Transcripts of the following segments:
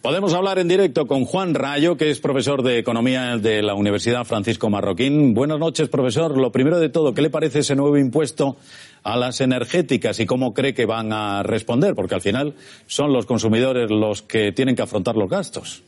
Podemos hablar en directo con Juan Rayo, que es profesor de Economía de la Universidad Francisco Marroquín. Buenas noches, profesor. Lo primero de todo, ¿qué le parece ese nuevo impuesto a las energéticas y cómo cree que van a responder? Porque al final son los consumidores los que tienen que afrontar los gastos.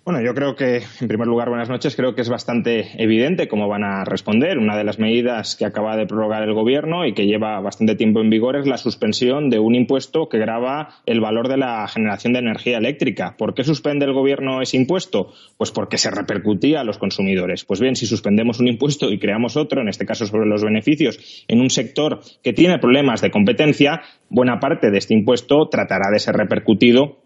Bueno, yo creo que, en primer lugar, buenas noches. Creo que es bastante evidente cómo van a responder. Una de las medidas que acaba de prorrogar el Gobierno y que lleva bastante tiempo en vigor es la suspensión de un impuesto que grava el valor de la generación de energía eléctrica. ¿Por qué suspende el Gobierno ese impuesto? Pues porque se repercutía a los consumidores. Pues bien, si suspendemos un impuesto y creamos otro, en este caso sobre los beneficios, en un sector que tiene problemas de competencia, buena parte de este impuesto tratará de ser repercutido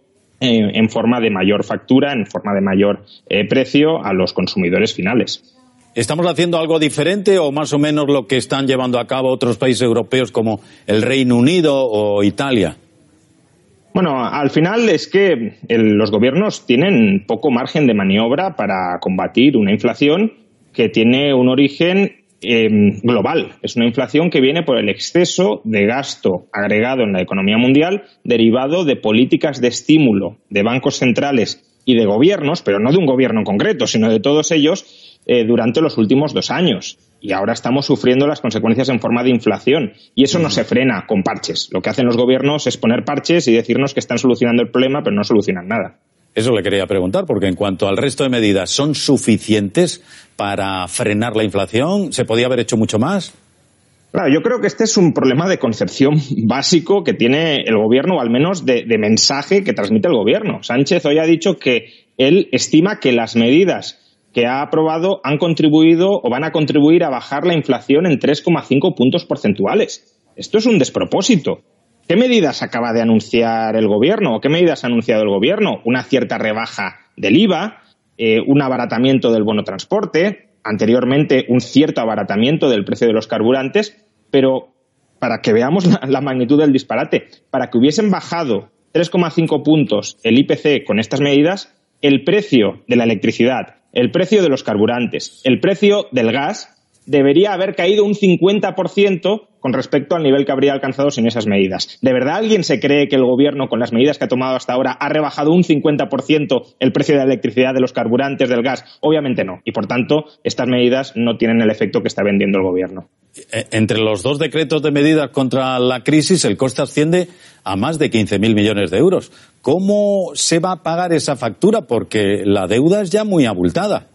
en forma de mayor factura, en forma de mayor precio a los consumidores finales. ¿Estamos haciendo algo diferente o más o menos lo que están llevando a cabo otros países europeos como el Reino Unido o Italia? Bueno, al final es que los gobiernos tienen poco margen de maniobra para combatir una inflación que tiene un origen global. Es una inflación que viene por el exceso de gasto agregado en la economía mundial derivado de políticas de estímulo de bancos centrales y de gobiernos, pero no de un gobierno en concreto, sino de todos ellos durante los últimos 2 años. Y ahora estamos sufriendo las consecuencias en forma de inflación. Y eso no se frena con parches. Lo que hacen los gobiernos es poner parches y decirnos que están solucionando el problema, pero no solucionan nada. Eso le quería preguntar, porque en cuanto al resto de medidas, ¿son suficientes para frenar la inflación? ¿Se podía haber hecho mucho más? Claro, yo creo que este es un problema de concepción básico que tiene el gobierno, o al menos de mensaje que transmite el gobierno. Sánchez hoy ha dicho que él estima que las medidas que ha aprobado han contribuido o van a contribuir a bajar la inflación en 3,5 puntos porcentuales. Esto es un despropósito. ¿Qué medidas acaba de anunciar el Gobierno? ¿O qué medidas ha anunciado el Gobierno? Una cierta rebaja del IVA, un abaratamiento del bono transporte, anteriormente un cierto abaratamiento del precio de los carburantes, pero para que veamos la magnitud del disparate, para que hubiesen bajado 3,5 puntos el IPC con estas medidas, el precio de la electricidad, el precio de los carburantes, el precio del gas debería haber caído un 50% con respecto al nivel que habría alcanzado sin esas medidas. ¿De verdad alguien se cree que el Gobierno, con las medidas que ha tomado hasta ahora, ha rebajado un 50% el precio de la electricidad, de los carburantes, del gas? Obviamente no. Y, por tanto, estas medidas no tienen el efecto que está vendiendo el Gobierno. Entre los 2 decretos de medidas contra la crisis, el coste asciende a más de 15.000 millones de euros. ¿Cómo se va a pagar esa factura? Porque la deuda es ya muy abultada.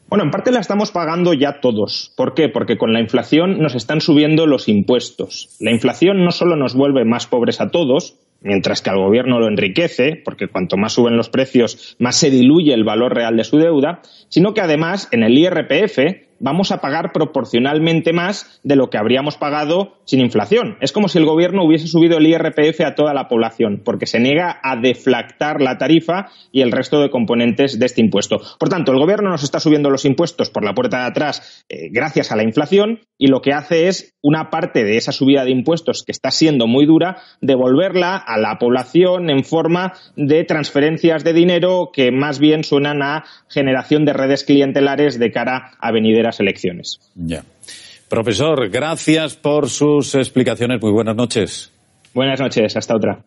Bueno, en parte la estamos pagando ya todos. ¿Por qué? Porque con la inflación nos están subiendo los impuestos. La inflación no solo nos vuelve más pobres a todos, mientras que al gobierno lo enriquece, porque cuanto más suben los precios, más se diluye el valor real de su deuda, sino que además en el IRPF vamos a pagar proporcionalmente más de lo que habríamos pagado sin inflación. Es como si el gobierno hubiese subido el IRPF a toda la población, porque se niega a deflactar la tarifa y el resto de componentes de este impuesto. Por tanto, el gobierno nos está subiendo los impuestos por la puerta de atrás gracias a la inflación, y lo que hace es una parte de esa subida de impuestos, que está siendo muy dura, devolverla a la población en forma de transferencias de dinero que más bien suenan a generación de redes clientelares de cara a venideras elecciones. Ya. Profesor, gracias por sus explicaciones. Muy buenas noches. Buenas noches, hasta otra.